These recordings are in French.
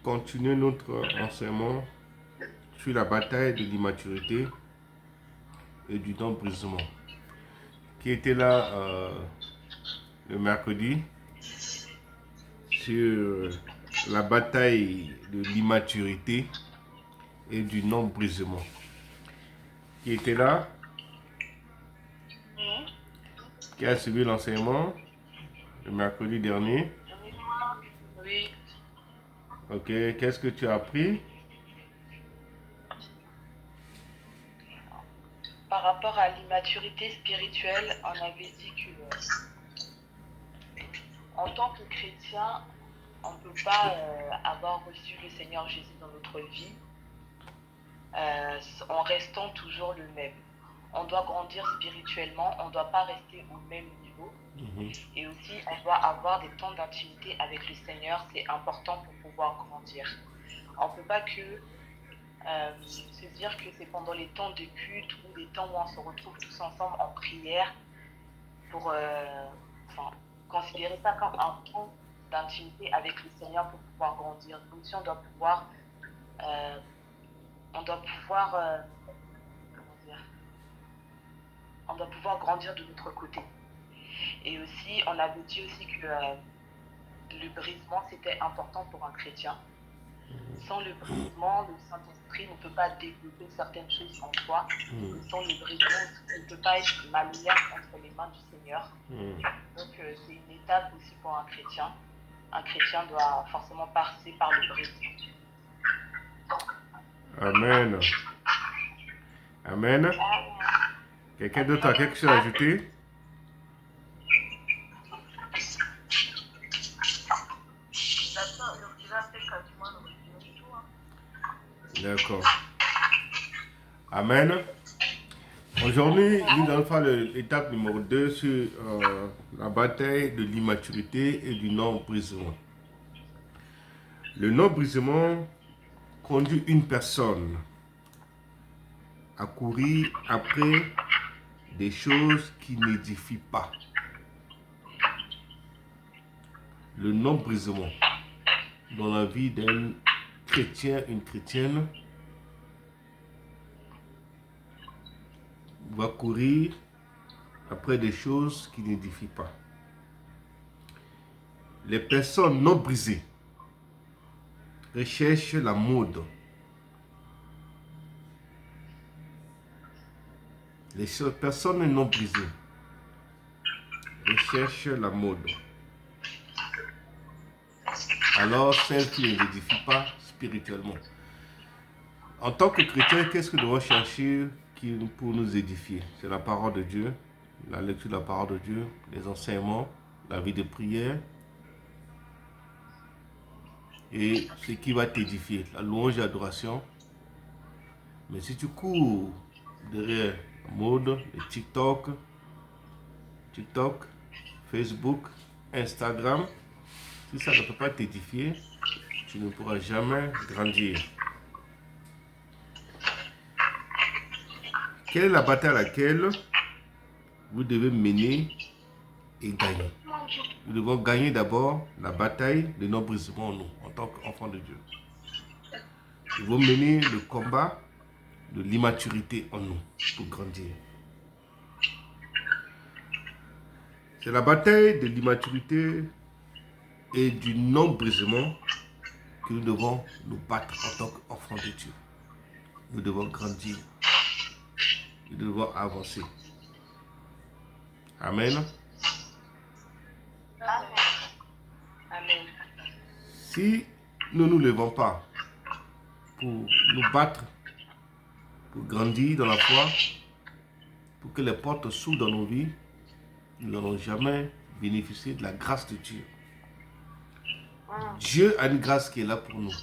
Continuer notre enseignement sur la bataille de l'immaturité et du non-brisement, qui était là le mercredi sur la bataille de l'immaturité et du non-brisement. Qui était là, qui a suivi l'enseignement le mercredi dernier. Oui. Ok, qu'est-ce que tu as appris? Par rapport à l'immaturité spirituelle, on avait dit que en tant que chrétien, on ne peut pas avoir reçu le Seigneur Jésus dans notre vie en restant toujours le même. On doit grandir spirituellement, on ne doit pas rester au même niveau. Et aussi, on doit avoir des temps d'intimité avec le Seigneur, c'est important pour pouvoir grandir. On ne peut pas que se dire que c'est pendant les temps de culte ou les temps où on se retrouve tous ensemble en prière pour considérer ça comme un temps d'intimité avec le Seigneur pour pouvoir grandir. Donc si on doit pouvoir, comment dire, on doit pouvoir grandir de notre côté. Et aussi, on avait dit aussi que le brisement c'était important pour un chrétien. Sans le brisement, le Saint-Esprit ne peut pas développer certaines choses en soi. Et sans le brisement, il ne peut pas être la lumière entre les mains du Seigneur. Donc c'est une étape aussi pour un chrétien. Un chrétien doit forcément passer par le brisement. Amen. Amen. Quelqu'un d'autre a quelque chose à ajouter? D'accord. Amen. Aujourd'hui, nous allons faire l'étape numéro 2 sur la bataille de l'immaturité et du non-brisement. Le non-brisement conduit une personne à courir après des choses qui n'édifient pas. Le non-brisement dans la vie d'un chrétien, une chrétienne, va courir après des choses qui n'édifient pas. Les personnes non brisées recherchent la mode. Les personnes non brisées recherchent la mode. Alors celles qui ne l'édifient pas spirituellement. En tant que chrétien, qu'est-ce que nous devons chercher pour nous édifier? C'est la parole de Dieu, la lecture de la parole de Dieu, les enseignements, la vie de prière, et ce qui va t'édifier, la louange et l'adoration. Mais si tu cours derrière la mode, les TikTok, Facebook, Instagram, si ça ne peut pas t'édifier, tu ne pourras jamais grandir. Quelle est la bataille à laquelle vous devez mener et gagner? Nous devons gagner d'abord la bataille de nos brisements en nous, en tant qu'enfants de Dieu. Nous devons mener le combat de l'immaturité en nous pour grandir. C'est la bataille de l'immaturité et du non-brisement que nous devons nous battre en tant qu'enfants de Dieu. Nous devons grandir. Nous devons avancer. Amen. Amen. Si nous ne nous levons pas pour nous battre, pour grandir dans la foi, pour que les portes s'ouvrent dans nos vies, nous n'allons jamais bénéficier de la grâce de Dieu. Dieu a une grâce qui est là pour nous.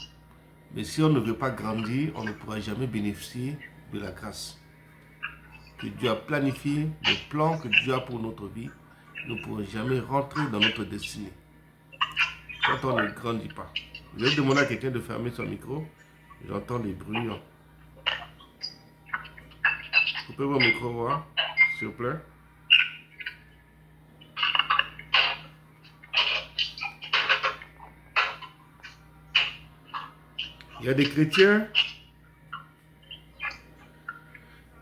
Mais si on ne veut pas grandir, on ne pourra jamais bénéficier de la grâce que Dieu a planifié, le plan que Dieu a pour notre vie. Nous ne pourrons jamais rentrer dans notre destinée quand on ne grandit pas. Je vais demander à quelqu'un de fermer son micro. J'entends des bruits. Coupez vos micros, s'il vous plaît. Il y a des chrétiens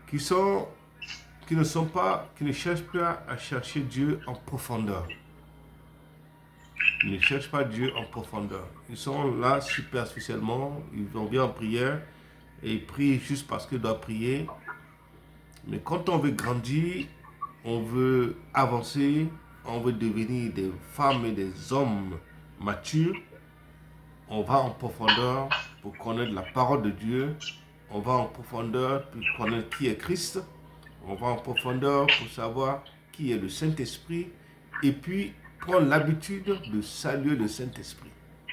qui ne cherchent pas à chercher Dieu en profondeur. Ils ne cherchent pas Dieu en profondeur. Ils sont là superficiellement, ils vont bien en prière et ils prient juste parce qu'ils doivent prier. Mais quand on veut grandir, on veut avancer, on veut devenir des femmes et des hommes matures, on va en profondeur pour connaître la parole de Dieu, on va en profondeur pour connaître qui est Christ, on va en profondeur pour savoir qui est le Saint-Esprit et puis prendre l'habitude de saluer le Saint-Esprit,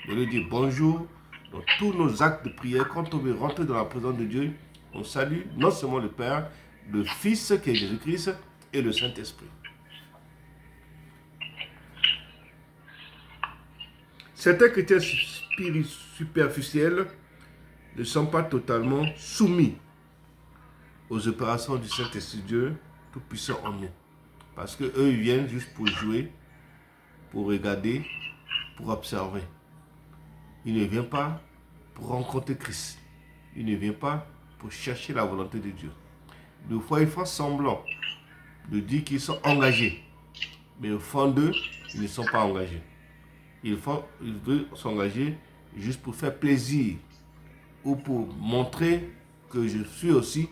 de lui dire bonjour dans tous nos actes de prière. Quand on veut rentrer dans la présence de Dieu, on salue non seulement le Père, le Fils qui est Jésus-Christ et le Saint-Esprit. Certains chrétiens superficiels ne sont pas totalement soumis aux opérations du Saint-Esprit Dieu Tout-Puissant en nous. Parce qu'eux, ils viennent juste pour jouer, pour regarder, pour observer. Ils ne viennent pas pour rencontrer Christ. Ils ne viennent pas pour chercher la volonté de Dieu. Des fois, ils font semblant de dire qu'ils sont engagés. Mais au fond d'eux, ils ne sont pas engagés. Ils veulent s'engager juste pour faire plaisir ou pour montrer que je suis aussi,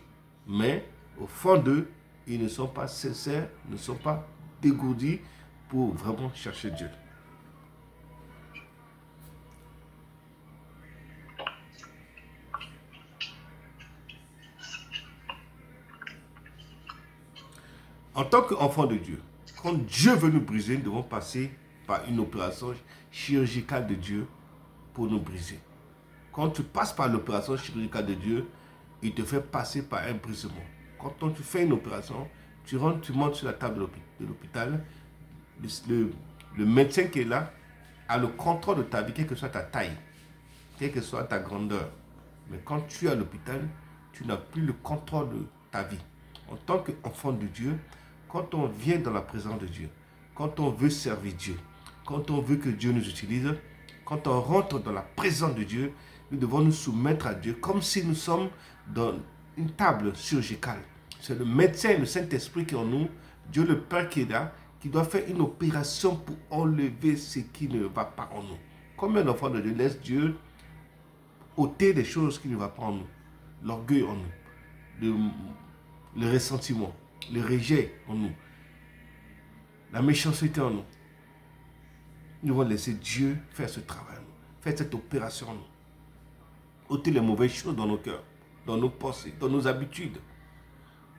mais au fond d'eux, ils ne sont pas sincères, ne sont pas dégourdis pour vraiment chercher Dieu. En tant qu'enfant de Dieu, quand Dieu veut nous briser, nous devons passer par une opération chirurgicale de Dieu pour nous briser. Quand tu passes par l'opération chirurgicale de Dieu, il te fait passer par un brisement. Quand tu fais une opération, tu montes sur la table de l'hôpital, le médecin qui est là a le contrôle de ta vie, quelle que soit ta taille, quelle que soit ta grandeur. Mais quand tu es à l'hôpital, tu n'as plus le contrôle de ta vie. En tant qu'enfant de Dieu, quand on vient dans la présence de Dieu, quand on veut servir Dieu, quand on veut que Dieu nous utilise, quand on rentre dans la présence de Dieu, nous devons nous soumettre à Dieu comme si nous sommes dans une table chirurgicale. C'est le médecin, le Saint-Esprit qui est en nous, Dieu le Père qui est là, qui doit faire une opération pour enlever ce qui ne va pas en nous. Comme un enfant de Dieu laisse Dieu ôter des choses qui ne vont pas en nous. L'orgueil en nous, le ressentiment, le rejet en nous, la méchanceté en nous. Nous devons laisser Dieu faire ce travail en nous, faire cette opération en nous. Ôter les mauvaises choses dans nos cœurs, dans nos pensées, dans nos habitudes.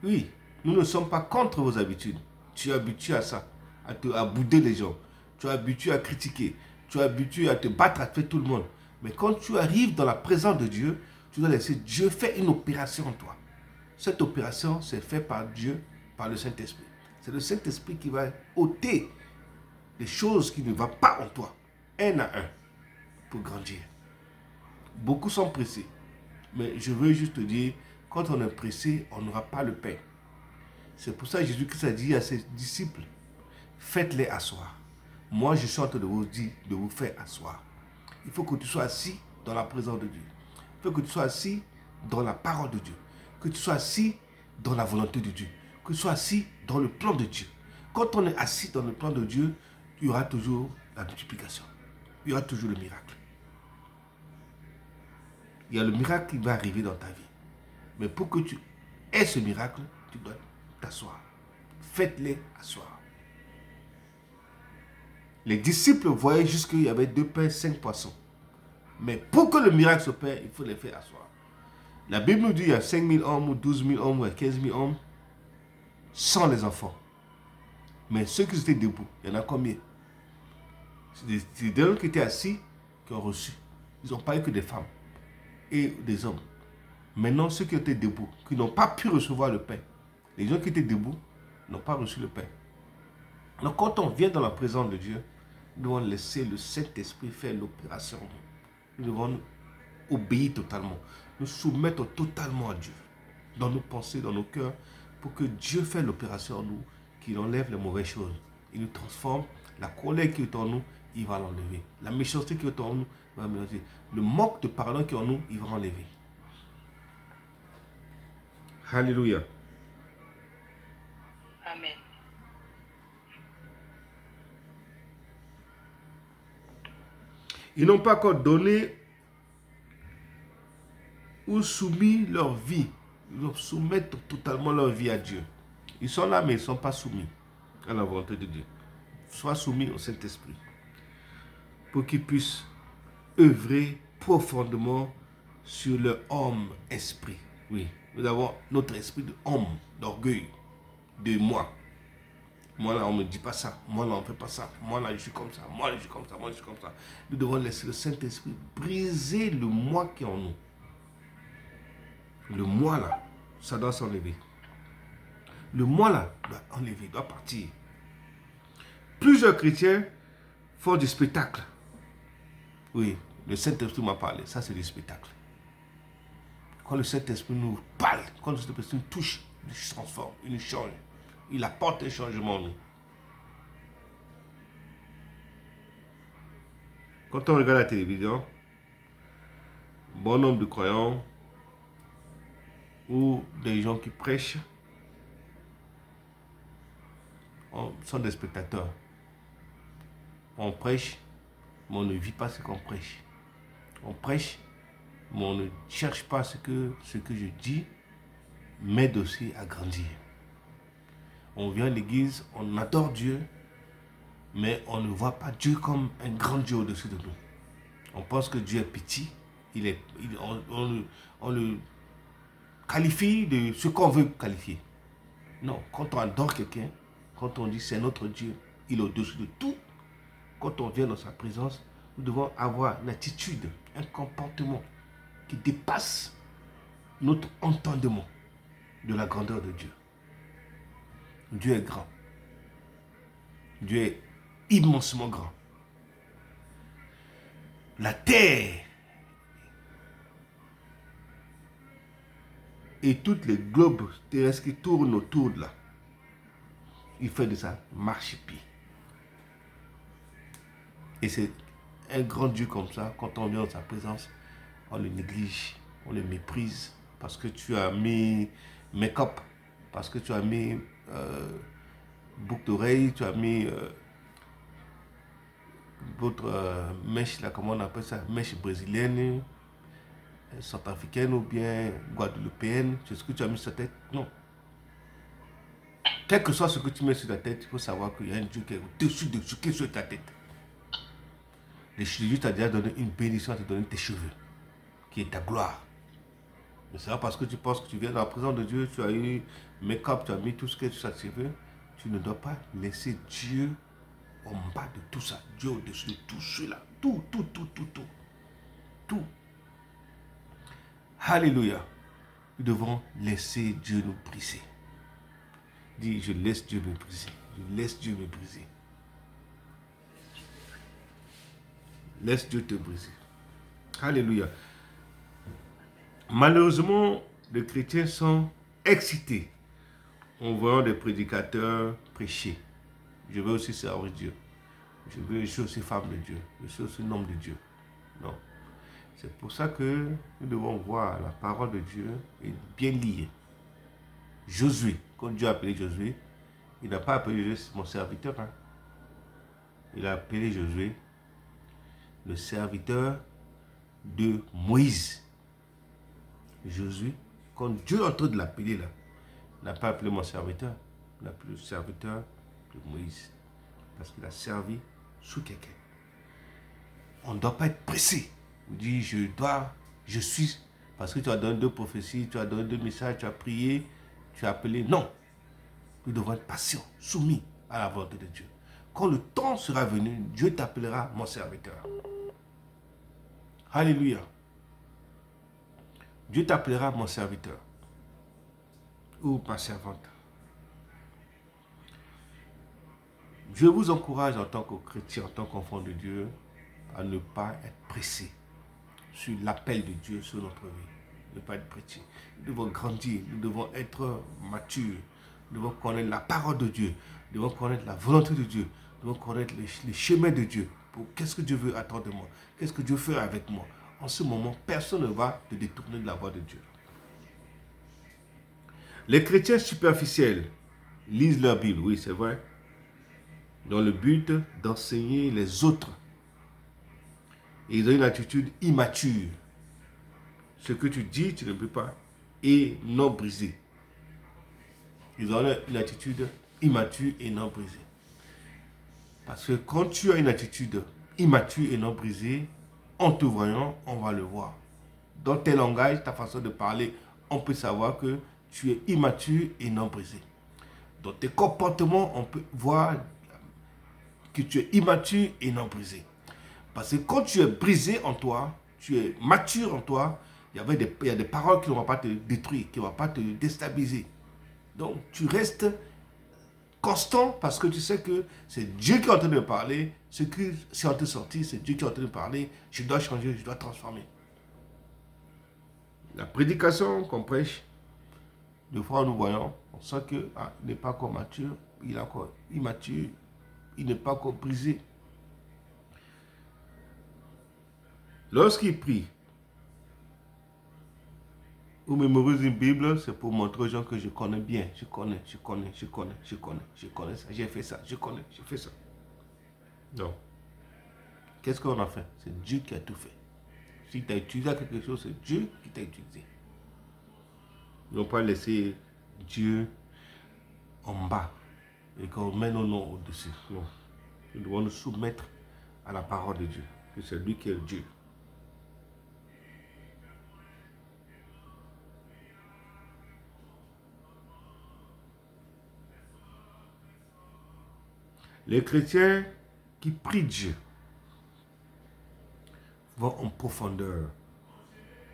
Oui, nous ne sommes pas contre vos habitudes. Tu es habitué à ça, à bouder les gens. Tu es habitué à critiquer. Tu es habitué à te battre avec tout le monde. Mais quand tu arrives dans la présence de Dieu, tu dois laisser Dieu faire une opération en toi. Cette opération, c'est fait par Dieu, par le Saint-Esprit. C'est le Saint-Esprit qui va ôter les choses qui ne vont pas en toi, un à un, pour grandir. Beaucoup sont pressés. Mais je veux juste te dire, quand on est pressé, on n'aura pas le pain. C'est pour ça que Jésus-Christ a dit à ses disciples, faites-les asseoir. Moi, je suis en train de vous dire, de vous faire asseoir. Il faut que tu sois assis dans la présence de Dieu. Il faut que tu sois assis dans la parole de Dieu. Que tu sois assis dans la volonté de Dieu. Que tu sois assis dans le plan de Dieu. Quand on est assis dans le plan de Dieu, il y aura toujours la multiplication. Il y aura toujours le miracle. Il y a le miracle qui va arriver dans ta vie. Mais pour que tu aies ce miracle, tu dois t'asseoir. Faites-les asseoir. Les disciples voyaient jusqu'il y avait 2 pains, 5 poissons. Mais pour que le miracle s'opère, il faut les faire asseoir. La Bible nous dit qu'il y a 5 000 hommes, ou 12 000 hommes, ou 15 000 hommes, sans les enfants. Mais ceux qui étaient debout, il y en a combien? C'est des hommes qui étaient assis qui ont reçu. Ils n'ont pas eu que des femmes et des hommes. Maintenant, ceux qui étaient debout, qui n'ont pas pu recevoir le pain, les gens qui étaient debout n'ont pas reçu le pain. Donc, quand on vient dans la présence de Dieu, nous devons laisser le Saint-Esprit faire l'opération. Nous devons obéir totalement, nous soumettre totalement à Dieu, dans nos pensées, dans nos cœurs, pour que Dieu fasse l'opération en nous, qu'il enlève les mauvaises choses. Il nous transforme. La colère qui est en nous, il va l'enlever. La méchanceté qui est en nous, Le manque de pardon qui est en nous, il va enlever. Alléluia. Amen. Ils n'ont pas encore donné ou soumis leur vie. Ils soumettent totalement leur vie à Dieu. Ils sont là, mais ils ne sont pas soumis à la volonté de Dieu. Sois soumis au Saint-Esprit pour qu'ils puissent œuvrer profondément sur leur homme-esprit. Oui, nous avons notre esprit de homme, d'orgueil, de moi. Moi là, on ne me dit pas ça. Moi là, on ne fait pas ça. Moi là, je suis comme ça. Moi là, je suis comme ça. Moi, je suis comme ça. Nous devons laisser le Saint-Esprit briser le moi qui est en nous. Le moi là, ça doit s'enlever. Le moi là doit enlever, doit partir. Plusieurs chrétiens font du spectacle. Oui, le Saint-Esprit m'a parlé. Ça, c'est du spectacle. Quand le Saint-Esprit nous parle, quand le Saint-Esprit nous touche, il se transforme, il nous change. Il apporte un changement en nous. Quand on regarde la télévision, bon nombre de croyants ou des gens qui prêchent sont des spectateurs. On prêche, mais on ne vit pas ce qu'on prêche. On prêche, mais on ne cherche pas ce que je dis m'aide aussi à grandir. On vient à l'église, on adore Dieu, mais on ne voit pas Dieu comme un grand Dieu au-dessus de nous. On pense que Dieu est petit, on le qualifie de ce qu'on veut qualifier. Non, quand on adore quelqu'un, quand on dit c'est notre Dieu, il est au-dessus de tout, quand on vient dans sa présence, nous devons avoir une attitude, un comportement qui dépasse notre entendement de la grandeur de Dieu. Dieu est grand. Dieu est immensement grand. La terre et toutes les globes terrestres qui tournent autour de là, il fait de ça marche-pied. Et c'est un grand Dieu comme ça, quand on vient dans sa présence, on le néglige, on le méprise, parce que tu as mis make-up, parce que tu as mis boucle d'oreille, tu as mis votre mèche, là, comment on appelle ça, mèche brésilienne, centrafricaine ou bien guadeloupéenne, c'est ce que tu as mis sur ta tête? Non. Quel que soit ce que tu mets sur ta tête, il faut savoir qu'il y a un Dieu qui est au-dessus de ce qui est sur ta tête. Dieu t'a déjà donné une bénédiction, t'a donné tes cheveux, qui est ta gloire. Mais c'est pas parce que tu penses que tu viens dans la présence de Dieu, tu as eu make-up, tu as mis tout ce que tu as cheveux, tu ne dois pas laisser Dieu en bas de tout ça. Dieu au-dessus de tout cela. Tout. Alléluia. Nous devons laisser Dieu nous briser. Dis, je laisse Dieu me briser. Je laisse Dieu me briser. Laisse Dieu te briser. Alléluia. Malheureusement, les chrétiens sont excités en voyant des prédicateurs prêcher. Je veux aussi servir Dieu. Je suis aussi femme de Dieu. Je suis aussi homme de Dieu. Non. C'est pour ça que nous devons voir la parole de Dieu et bien lire. Josué, quand Dieu a appelé Josué, il n'a pas appelé Josué mon serviteur. Hein. Il a appelé Josué le serviteur de Moïse. Josué, quand Dieu est en train de l'appeler là, il n'a pas appelé mon serviteur, il a appelé le serviteur de Moïse. Parce qu'il a servi sous quelqu'un. On ne doit pas être pressé. On dit je suis, parce que tu as donné 2 prophéties, tu as donné 2 messages, tu as prié, tu as appelé. Non. Nous devons être patients, soumis à la volonté de Dieu. Quand le temps sera venu, Dieu t'appellera mon serviteur. Alléluia. Dieu t'appellera mon serviteur ou ma servante. Je vous encourage en tant que chrétien, en tant qu'enfant de Dieu, à ne pas être pressé sur l'appel de Dieu sur notre vie. Ne pas être pressé. Nous devons grandir, nous devons être matures, nous devons connaître la parole de Dieu, nous devons connaître la volonté de Dieu, nous devons connaître les chemins de Dieu qu'est-ce que Dieu veut attendre de moi, qu'est-ce que Dieu fait avec moi. En ce moment, personne ne va te détourner de la voie de Dieu. Les chrétiens superficiels lisent leur Bible, oui c'est vrai, dans le but d'enseigner les autres. Et ils ont une attitude immature. Ce que tu dis, tu ne peux pas. Et non brisé. Ils ont une attitude immature et non brisée. Parce que quand tu as une attitude immature et non brisée, en te voyant, on va le voir. Dans tes langages, ta façon de parler, on peut savoir que tu es immature et non brisé. Dans tes comportements, on peut voir que tu es immature et non brisé. Parce que quand tu es brisé en toi, tu es mature en toi, il y a des paroles qui ne vont pas te détruire, qui ne vont pas te déstabiliser. Donc tu restes constant parce que tu sais que c'est Dieu qui est en train de parler, ce qui est en train de sortir, c'est Dieu qui est en train de parler, je dois changer, je dois transformer. La prédication qu'on prêche, des fois nous voyons, on sent qu'il n'est pas encore mature, il est encore immature, il n'est pas encore brisé. Lorsqu'il prie ou mémorise une Bible, c'est pour montrer aux gens que je connais bien, je connais ça, j'ai fait ça, j'ai fait ça. Non. Qu'est-ce qu'on a fait? C'est Dieu qui a tout fait. Si tu as utilisé quelque chose, c'est Dieu qui t'a utilisé. Ils n'ont pas laissé Dieu en bas et qu'on mène nos noms au-dessus. Non. Nous devons nous soumettre à la parole de Dieu, que c'est lui qui est Dieu. Les chrétiens qui prient Dieu vont en profondeur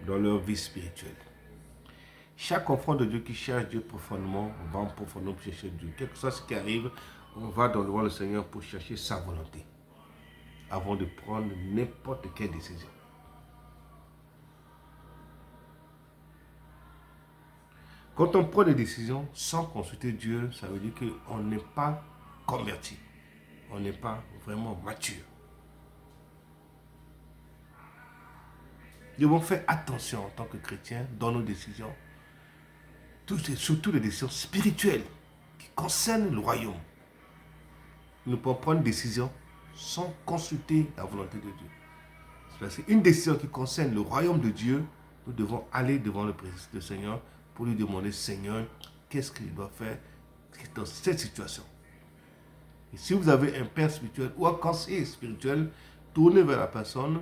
dans leur vie spirituelle. Chaque enfant de Dieu qui cherche Dieu profondément va en profondeur pour chercher Dieu. Quel que soit ce qui arrive, on va devant le Seigneur pour chercher sa volonté avant de prendre n'importe quelle décision. Quand on prend des décisions sans consulter Dieu, ça veut dire qu'on n'est pas converti. On n'est pas vraiment mature. Nous devons faire attention en tant que chrétiens dans nos décisions, surtout les décisions spirituelles qui concernent le royaume. Nous pouvons prendre une décision sans consulter la volonté de Dieu. Parce qu'une décision qui concerne le royaume de Dieu, nous devons aller devant le Seigneur pour lui demander, Seigneur, qu'est-ce qu'il doit faire dans cette situation. Et si vous avez un père spirituel ou un conseiller spirituel, tournez vers la personne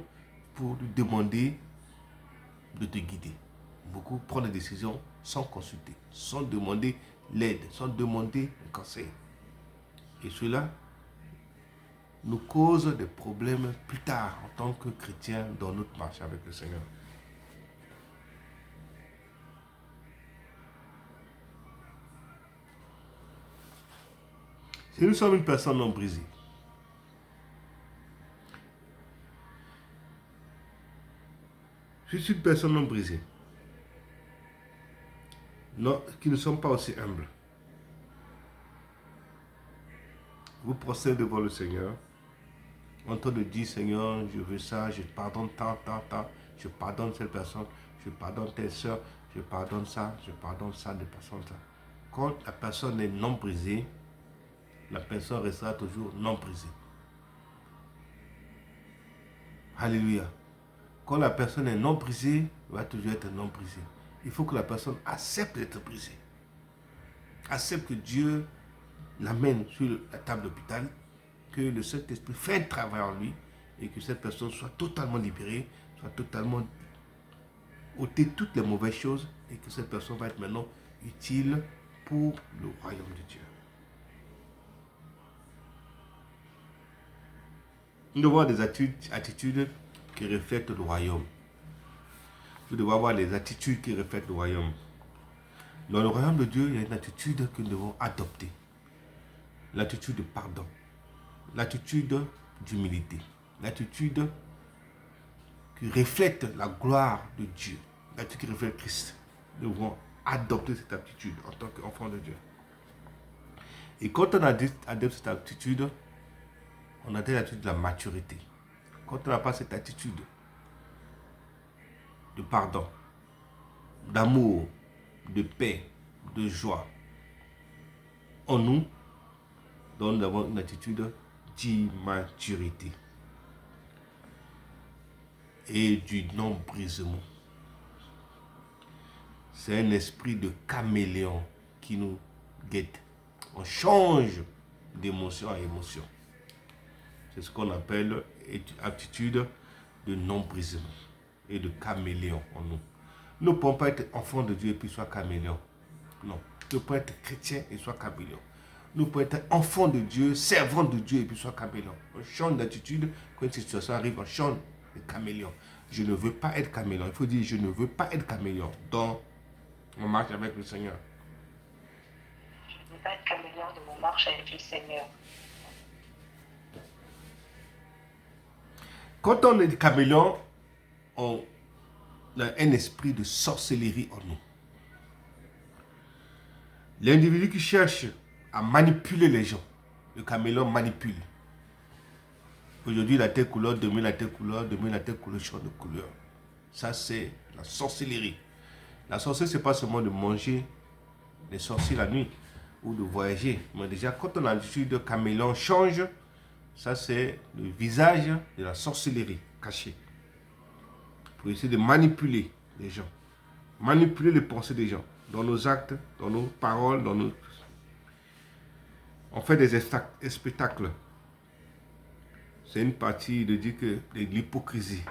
pour lui demander de te guider. Beaucoup prennent des décisions sans consulter, sans demander l'aide, sans demander un conseil. Et cela nous cause des problèmes plus tard en tant que chrétiens dans notre marche avec le Seigneur. Si nous sommes une personne non brisée, je suis une personne non brisée, non, qui ne sont pas aussi humbles. Vous procédez devant le Seigneur en train de dire, Seigneur, je veux ça, je pardonne tant, je pardonne cette personne, je pardonne telle soeur, je pardonne ça de personne ça. Quand la personne est non brisée, la personne restera toujours non brisée. Alléluia. Quand la personne est non brisée, elle va toujours être non brisée. Il faut que la personne accepte d'être brisée. Accepte que Dieu l'amène sur la table d'hôpital, que le Saint-Esprit fait un travail en lui et que cette personne soit totalement libérée, soit totalement ôtée toutes les mauvaises choses et que cette personne va être maintenant utile pour le royaume de Dieu. Nous devons avoir des attitudes qui reflètent le royaume. Nous devons avoir des attitudes qui reflètent le royaume. Dans le royaume de Dieu, il y a une attitude que nous devons adopter. L'attitude de pardon. L'attitude d'humilité. L'attitude qui reflète la gloire de Dieu. L'attitude qui reflète Christ. Nous devons adopter cette attitude en tant qu'enfant de Dieu. Et quand on adopte cette attitude, on a l'attitude de la maturité. quand on n'a pas cette attitude de pardon, d'amour, de paix, de joie en nous, donc nous avons une attitude d'immaturité et du non-brisement. C'est un esprit de caméléon qui nous guette. On change d'émotion à émotion. C'est ce qu'on appelle attitude de non-brisement et de caméléon en nous. Nous ne pouvons pas être enfants de Dieu et puis soit caméléon. Non. Nous pouvons être chrétiens et soit caméléon. Nous pouvons être enfants de Dieu, servants de Dieu et puis soit caméléon. On change d'attitude. Quand une situation arrive, on change de caméléon. Je ne veux pas être caméléon. Il faut dire, je ne veux pas être caméléon dans mon marche avec le Seigneur. Je ne veux pas être caméléon de mon marche avec le Seigneur. Quand on est caméléon, on a un esprit de sorcellerie en nous. L'individu qui cherche à manipuler les gens, le caméléon manipule. Aujourd'hui, la telle couleur, demain la telle couleur, demain la telle couleur, change de couleur. Ça, c'est la sorcellerie. La sorcellerie, ce n'est pas seulement de manger des sorciers la nuit ou de voyager. Mais déjà, quand on a l'attitude de caméléon change, ça, c'est le visage de la sorcellerie cachée. Pour essayer de manipuler les gens. Manipuler les pensées des gens. Dans nos actes, dans nos paroles, dans nos... On fait des spectacles. C'est une partie de dire que de l'hypocrisie.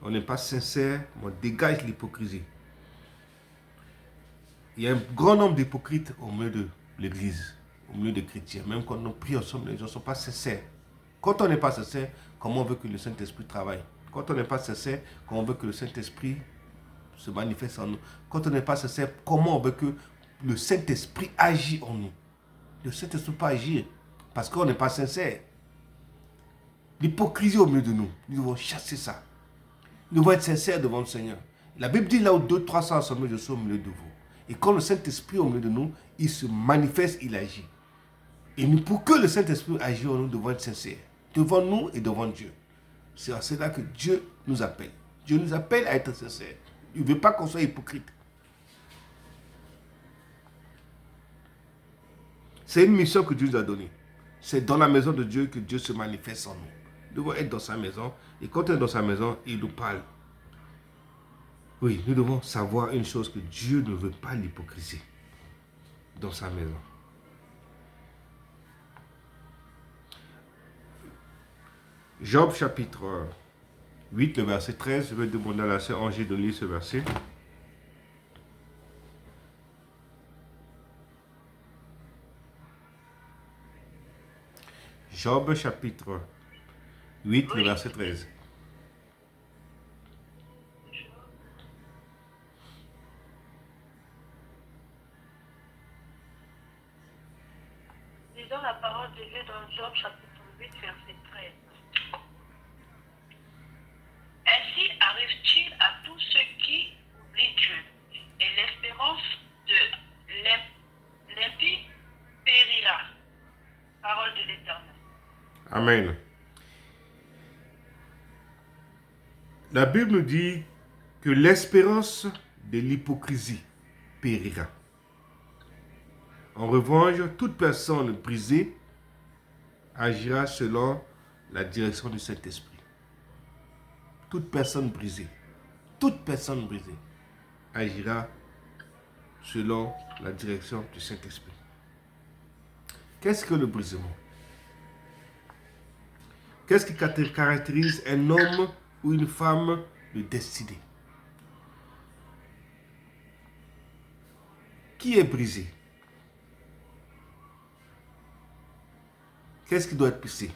On n'est pas sincère, mais on dégage l'hypocrisie. Il y a un grand nombre d'hypocrites au milieu de l'église, au milieu des chrétiens. Même quand on prie ensemble, les gens ne sont pas sincères. Quand on n'est pas sincère, comment on veut que le Saint-Esprit travaille? Quand on n'est pas sincère, comment on veut que le Saint-Esprit se manifeste en nous? Quand on n'est pas sincère, comment on veut que le Saint-Esprit agisse en nous? Le Saint-Esprit ne peut pas agir parce qu'on n'est pas sincère. L'hypocrisie au milieu de nous, nous devons chasser ça. Nous devons être sincères devant le Seigneur. La Bible dit là où 200-300 assemblés, je suis au milieu de vous. Et quand le Saint-Esprit est au milieu de nous, il se manifeste, il agit. Et nous, pour que le Saint-Esprit agisse en nous, nous devons être sincères. Devant nous et devant Dieu. C'est à cela que Dieu nous appelle. Dieu nous appelle à être sincères. Il ne veut pas qu'on soit hypocrite. C'est une mission que Dieu nous a donnée. C'est dans la maison de Dieu que Dieu se manifeste en nous. Nous devons être dans sa maison. Et quand on est dans sa maison, il nous parle. Oui, nous devons savoir une chose, que Dieu ne veut pas l'hypocrisie dans sa maison. Job chapitre 8, le verset 13. Je vais demander à la sœur Angers de lire ce verset. Job chapitre 8, le verset 13. Lisons la parole de Dieu dans Job chapitre 8, verset 13. Ainsi arrive-t-il à tous ceux qui oublient Dieu, et l'espérance de l'impie périra. Parole de l'Éternel. Amen. La Bible nous dit que l'espérance de l'hypocrisie périra. En revanche, toute personne brisée agira selon la direction du Saint-Esprit. Toute personne brisée agira selon la direction du Saint-Esprit. Qu'est-ce que le brisement? Qu'est-ce qui caractérise un homme ou une femme de destinée? Qui est brisé? Qu'est-ce qui doit être brisé?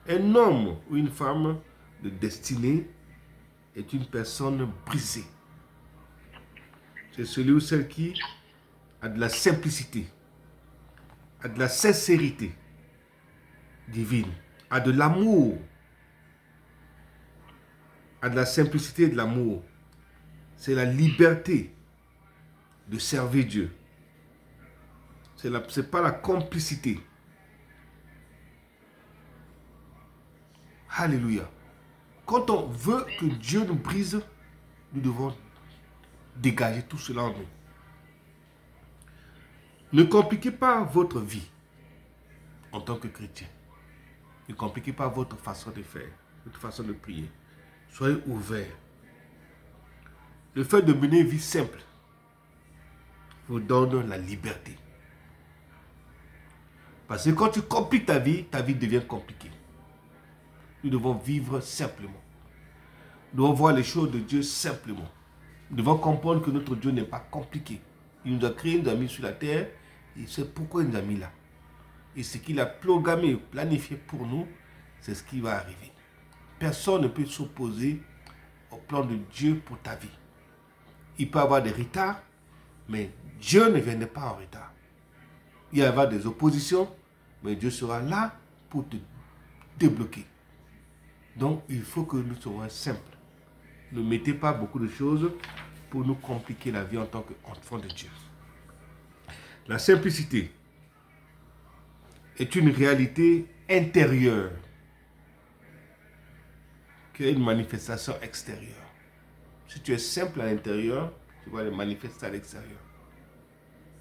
Un homme ou une femme de destinée est une personne brisée. C'est celui ou celle qui a de la simplicité, a de la sincérité divine, a de l'amour, a de la simplicité et de l'amour. C'est la liberté de servir Dieu. C'est pas la complicité. Alléluia. Quand on veut que Dieu nous brise, nous devons dégager tout cela en nous. Ne compliquez pas votre vie en tant que chrétien. Ne compliquez pas votre façon de faire, votre façon de prier. Soyez ouverts. Le fait de mener une vie simple vous donne la liberté. Parce que quand tu compliques ta vie devient compliquée. Nous devons vivre simplement. Nous devons voir les choses de Dieu simplement. Nous devons comprendre que notre Dieu n'est pas compliqué. Il nous a créé, il nous a mis sur la terre, et c'est pourquoi il nous a mis là. Et ce qu'il a programmé, planifié pour nous, c'est ce qui va arriver. Personne ne peut s'opposer au plan de Dieu pour ta vie. Il peut y avoir des retards, mais Dieu ne viendra pas en retard. Il y avoir des oppositions, mais Dieu sera là pour te débloquer. Donc, il faut que nous soyons simples. Ne mettez pas beaucoup de choses pour nous compliquer la vie en tant qu'enfant de Dieu. La simplicité est une réalité intérieure qui est une manifestation extérieure. Si tu es simple à l'intérieur, tu vas les manifester à l'extérieur.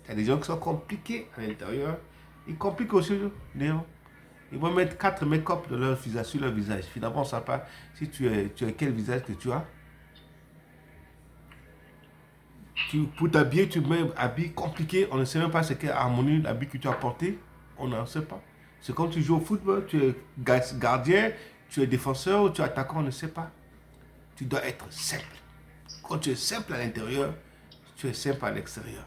Il y a des gens qui sont compliqués à l'intérieur, ils compliquent aussi dehors. Ils vont mettre 4 make-up sur leur visage. Finalement, on ne sait pas si tu as quel visage que tu as. Pour t'habiller, tu mets un habit compliqué. On ne sait même pas ce qu'est harmonie, l'habit que tu as porté. On n'en sait pas. C'est comme tu joues au football, tu es gardien, tu es défenseur ou tu es attaquant, on ne sait pas. Tu dois être simple. Quand tu es simple à l'intérieur, tu es simple à l'extérieur.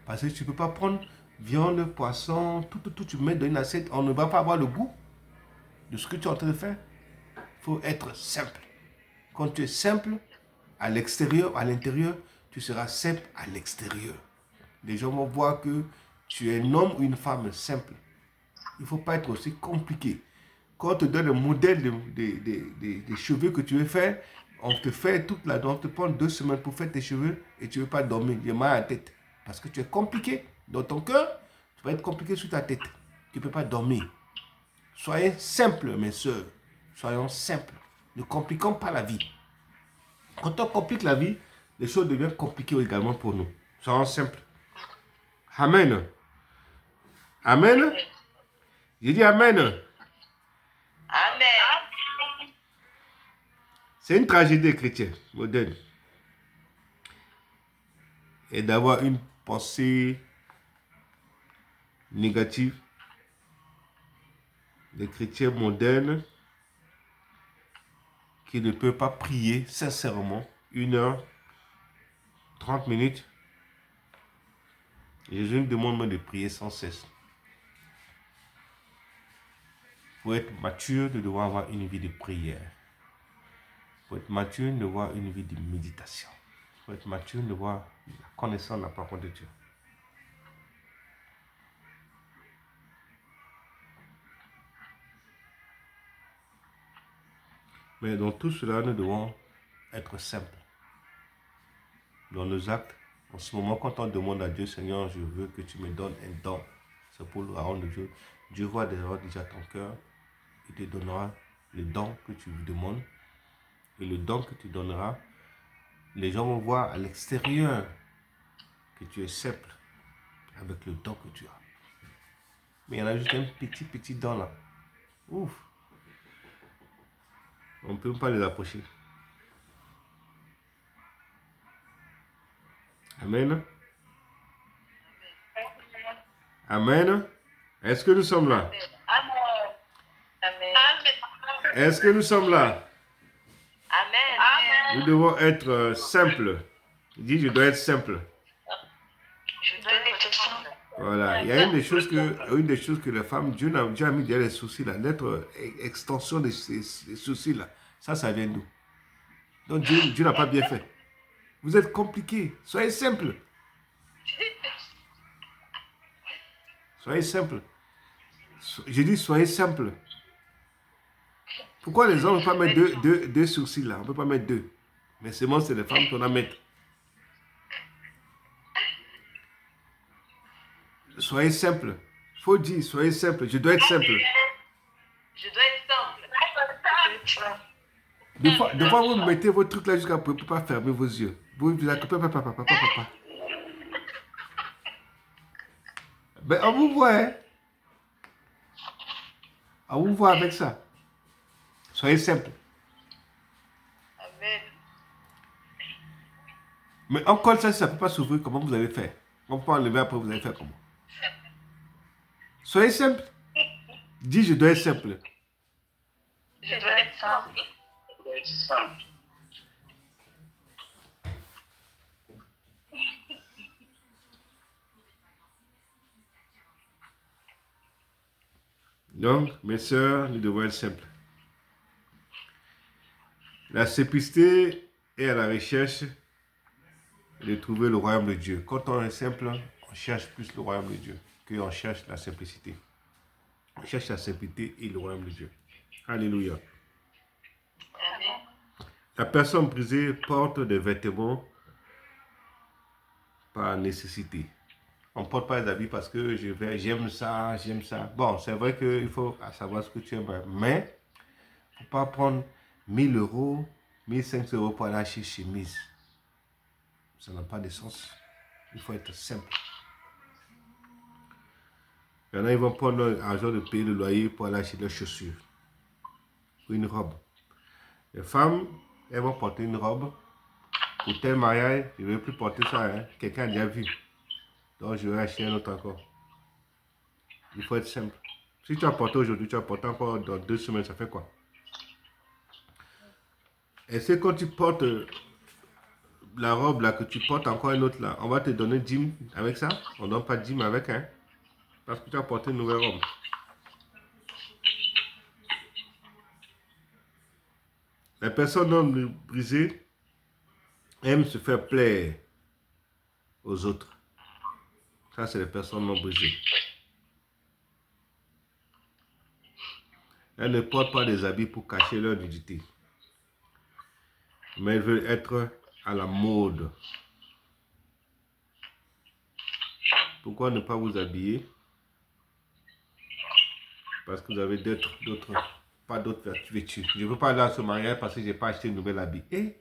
Parce que tu ne peux pas prendre viande, poisson, tout, tu mets dans une assiette, on ne va pas avoir le goût de ce que tu es en train de faire. Il faut être simple. Quand tu es simple à l'extérieur, à l'intérieur, tu seras simple à l'extérieur. Les gens vont voir que tu es un homme ou une femme simple. Il ne faut pas être aussi compliqué. Quand on te donne le modèle des cheveux que tu veux faire, on te fait toute la nuit, on te prend 2 semaines pour faire tes cheveux et tu ne veux pas dormir, il y a mal à la tête. Parce que tu es compliqué. Dans ton cœur, tu vas être compliqué sur ta tête. Tu ne peux pas dormir. Soyez simples, mes soeurs. Soyons simples. Ne compliquons pas la vie. Quand on complique la vie, les choses deviennent compliquées également pour nous. Soyons simples. Amen. Amen. J'ai dit Amen. Amen. C'est une tragédie chrétienne, moderne. Et d'avoir une pensée négative des chrétiens modernes qui ne peuvent pas prier sincèrement 1 heure, 30 minutes. Jésus nous demande de prier sans cesse. Pour être mature, nous devons avoir une vie de prière. Pour être mature, nous devons avoir une vie de méditation. Pour être mature, nous devons avoir la connaissance de la parole de Dieu. Mais dans tout cela, nous devons être simples. Dans nos actes, en ce moment, quand on demande à Dieu, Seigneur, je veux que tu me donnes un don, c'est pour la honte de Dieu. Dieu voit déjà ton cœur, il te donnera le don que tu lui demandes. Et le don que tu donneras, les gens vont voir à l'extérieur que tu es simple avec le don que tu as. Mais il y en a juste un petit don là. Ouf! On ne peut pas les approcher. Amen. Amen. Est-ce que nous sommes là? Amen. Est-ce que nous sommes là? Amen. Nous devons être simples. Dis, je dois être simple. Je dois être simple. Voilà. Il y a une des choses que les femmes, Dieu a mis derrière les sourcils là, l'être extension des sourcils là. Ça vient d'où? Donc Dieu n'a pas bien fait. Vous êtes compliqués. Soyez simples. Soyez simples. Je dis soyez simples. Pourquoi les hommes ne peuvent pas mettre deux sourcils là? On ne peut pas mettre 2. Mais c'est moi, c'est les femmes qu'on a mettre. Soyez simple. Il faut dire, soyez simple. Je dois être simple. Je dois être simple. Des fois, vous mettez votre truc là jusqu'à vous ne pouvez pas fermer vos yeux. Vous vous dites, papa. Ben, on vous voit, hein. On vous voit avec ça. Soyez simple. Amen. Mais encore ça, si ça ne peut pas s'ouvrir, comment vous allez faire? On peut enlever après, vous allez faire comment? Soyez simple. Dis, je dois être simple. Je dois être simple. Donc, mes sœurs, nous devons être simples. La simplicité est à la recherche de trouver le royaume de Dieu. Quand on est simple, on cherche plus le royaume de Dieu qu'on cherche la simplicité. On cherche la simplicité et le royaume de Dieu. Alléluia. Amen. La personne brisée porte des vêtements par nécessité. On ne porte pas les habits parce que j'aime ça. Bon, c'est vrai qu'il faut savoir ce que tu aimes, mais il ne faut pas prendre 1000 euros, 1500 euros pour aller acheter chemise. Ça n'a pas de sens. Il faut être simple. Il y en a, ils vont prendre l'argent de payer le loyer pour aller acheter leurs chaussures ou une robe. Les femmes, elles vont porter une robe. Pour tel mariage, je ne vais plus porter ça. Hein. Quelqu'un a déjà vu. Donc, je vais acheter un autre encore. Il faut être simple. Si tu as porté aujourd'hui, tu as porté encore dans 2 semaines, ça fait quoi? Et c'est quand tu portes la robe là, que tu portes encore une autre là, on va te donner 10 avec ça. On ne donne pas 10 avec, hein. Parce que tu as porté une nouvelle robe. Les personnes non brisées aiment se faire plaire aux autres. Ça, c'est les personnes non brisées. Elles ne portent pas des habits pour cacher leur nudité. Mais elles veulent être à la mode. Pourquoi ne pas vous habiller? Parce que vous avez pas d'autres vêtus. Je ne veux pas aller à ce mariage parce que je n'ai pas acheté une nouvelle habit. Et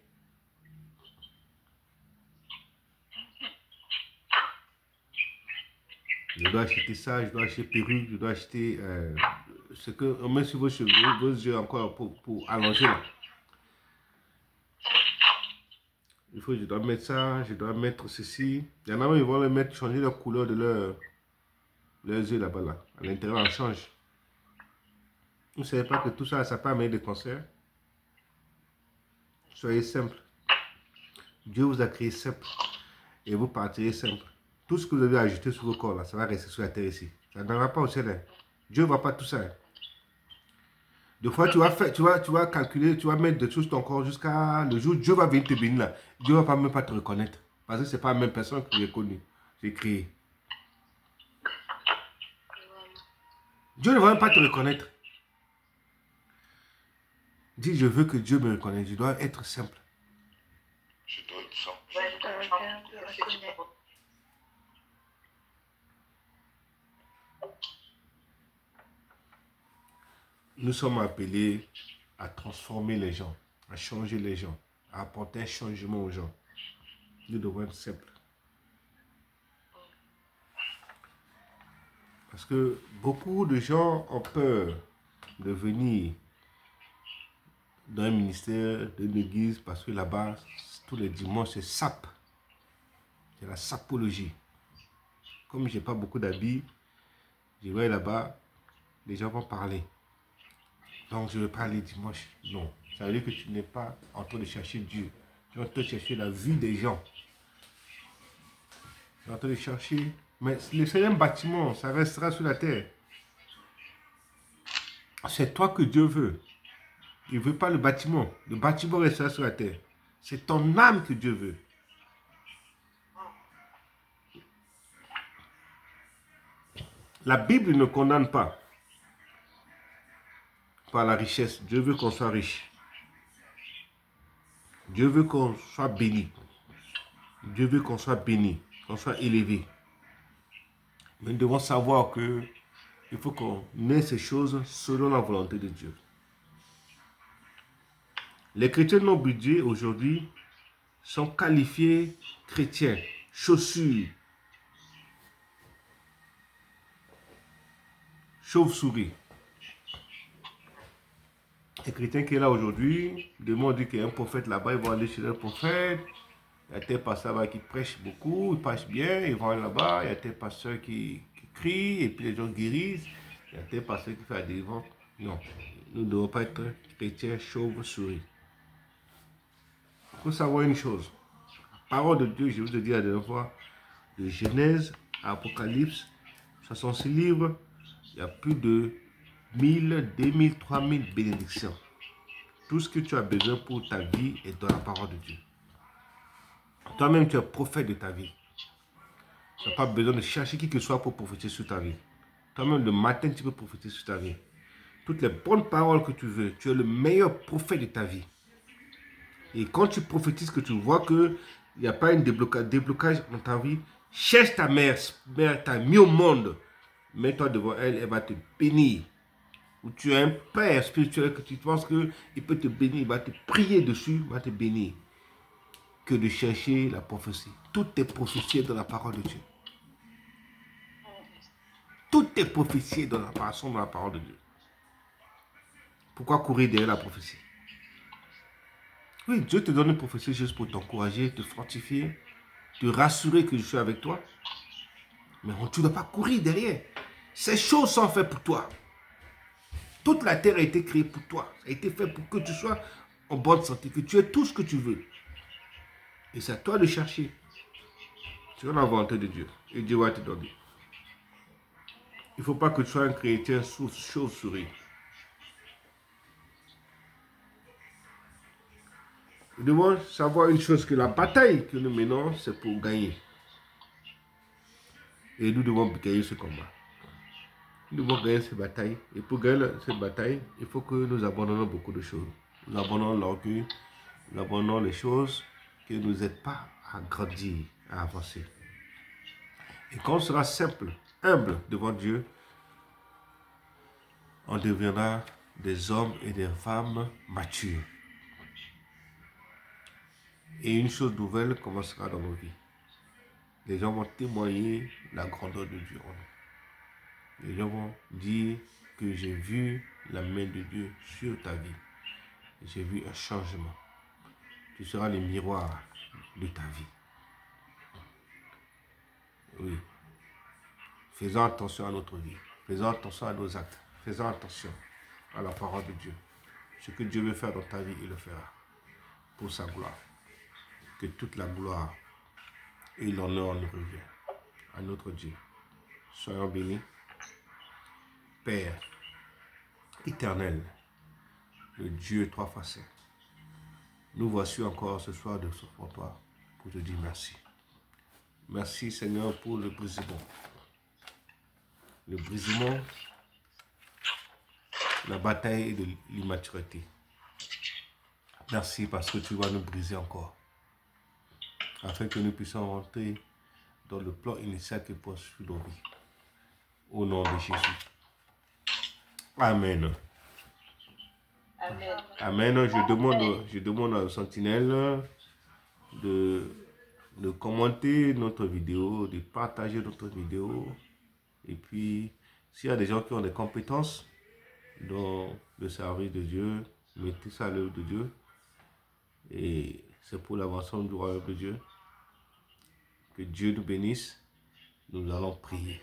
je dois acheter ça, je dois acheter perruque, je dois acheter ce qu'on met sur vos cheveux, vos yeux encore pour allonger là. Il faut, je dois mettre ça, je dois mettre ceci. Il y en a même, ils vont les mettre, changer la couleur de leurs yeux là-bas là. À l'intérieur, on change. Vous ne savez pas que tout ça, ça peut amener des cancers? Soyez simple. Dieu vous a créé simple. Et vous partirez simple. Tout ce que vous avez ajouté sur vos corps là, ça va rester sur la terre ici. Ça ne va pas au ciel. Hein. Dieu ne voit pas tout ça. Hein. Des fois, tu vas calculer, tu vas mettre des choses sur ton corps jusqu'à le jour où Dieu va venir te bénir là. Dieu ne va même pas te reconnaître. Parce que ce n'est pas la même personne que j'ai connue, j'ai créé. Dieu ne va même pas te reconnaître. Dis, je veux que Dieu me reconnaisse. Je dois être simple. Je dois être simple. Je dois reconnaître. Nous sommes appelés à transformer les gens, à changer les gens, à apporter un changement aux gens. Nous devons être simples. Parce que beaucoup de gens ont peur de venir dans un ministère, d'une église, parce que là-bas, tous les dimanches, c'est sap. C'est la sapologie. Comme je n'ai pas beaucoup d'habits, je vais là-bas, les gens vont parler. Donc, je ne vais pas aller dimanche. Non. Ça veut dire que tu n'es pas en train de chercher Dieu. Tu es en train de chercher la vie des gens. Tu es en train de chercher... Mais c'est un bâtiment, ça restera sur la terre. C'est toi que Dieu veut. Il ne veut pas le bâtiment. Le bâtiment restera sur la terre. C'est ton âme que Dieu veut. La Bible ne condamne pas par la richesse. Dieu veut qu'on soit riche. Dieu veut qu'on soit béni. Dieu veut qu'on soit béni, qu'on soit élevé. Mais nous devons savoir qu'il faut qu'on ait ces choses selon la volonté de Dieu. Les chrétiens non budget aujourd'hui sont qualifiés chrétiens, chaussures, chauve-souris. Les chrétiens qui est là aujourd'hui, demain on dit qu'il y a un prophète là-bas, ils vont aller chez le prophète. Il y a tel pasteur là qui prêche beaucoup, il prêche bien, ils vont aller là-bas. Il y a tel pasteur qui crie et puis les gens guérissent. Il y a tel pasteur qui fait la délivrance. Non, nous ne devons pas être chrétiens chauve-souris. Il faut savoir une chose. La parole de Dieu, je vous ai dit la dernière fois, de Genèse à Apocalypse, 66 livres, il y a plus de 1000, 2000, 3000 bénédictions. Tout ce que tu as besoin pour ta vie est dans la parole de Dieu. Toi-même, tu es prophète de ta vie. Tu n'as pas besoin de chercher qui que ce soit pour prophétiser sur ta vie. Toi-même, le matin, tu peux prophétiser sur ta vie. Toutes les bonnes paroles que tu veux, tu es le meilleur prophète de ta vie. Et quand tu prophétises, que tu vois qu'il n'y a pas un déblocage dans ta vie, cherche ta mère, t'a mis au monde. Mets-toi devant elle, elle va te bénir. Ou tu as un père spirituel que tu penses qu'il peut te bénir, il va te prier dessus, il va te bénir. Que de chercher la prophétie. Toutes tes prophéties dans la parole de Dieu. Toutes tes prophéties dans la parole de Dieu. Pourquoi courir derrière la prophétie? Oui, Dieu te donne une prophétie juste pour t'encourager, te fortifier, te rassurer que je suis avec toi. Mais tu ne dois pas courir derrière. Ces choses sont faites pour toi. Toute la terre a été créée pour toi. Ça a été fait pour que tu sois en bonne santé, que tu aies tout ce que tu veux. Et c'est à toi de chercher. C'est la volonté de Dieu. Et Dieu va te donner. Il ne faut pas que tu sois un chrétien chauve-souris. Nous devons savoir une chose, que la bataille que nous menons, c'est pour gagner. Et nous devons gagner ce combat. Nous devons gagner cette bataille. Et pour gagner cette bataille, il faut que nous abandonnons beaucoup de choses. Nous abandonnons l'orgueil, nous abandonnons les choses qui ne nous aident pas à grandir, à avancer. Et quand on sera simple, humble devant Dieu, on deviendra des hommes et des femmes matures. Et une chose nouvelle commencera dans nos vies. Les gens vont témoigner la grandeur de Dieu en nous. Les gens vont dire que j'ai vu la main de Dieu sur ta vie. J'ai vu un changement. Tu seras le miroir de ta vie. Oui. Faisons attention à notre vie. Faisons attention à nos actes. Faisons attention à la parole de Dieu. Ce que Dieu veut faire dans ta vie, il le fera. Pour sa gloire. Que toute la gloire et l'honneur nous revient. À notre Dieu. Soyons bénis. Père éternel, le Dieu trois fois saint, nous voici encore ce soir devant toi pour te dire merci. Merci Seigneur pour le brisement. Le brisement, la bataille de l'immaturité. Merci parce que tu vas nous briser encore. Afin que nous puissions rentrer dans le plan initial que pose sur nos vies. Au nom de Jésus. Amen. Amen. Amen. Je demande à Sentinelle de commenter notre vidéo, de partager notre vidéo. Et puis, s'il y a des gens qui ont des compétences dans le service de Dieu, mettez ça à l'œuvre de Dieu. Et c'est pour l'avancement du royaume de Dieu. Que Dieu nous bénisse. Nous allons prier.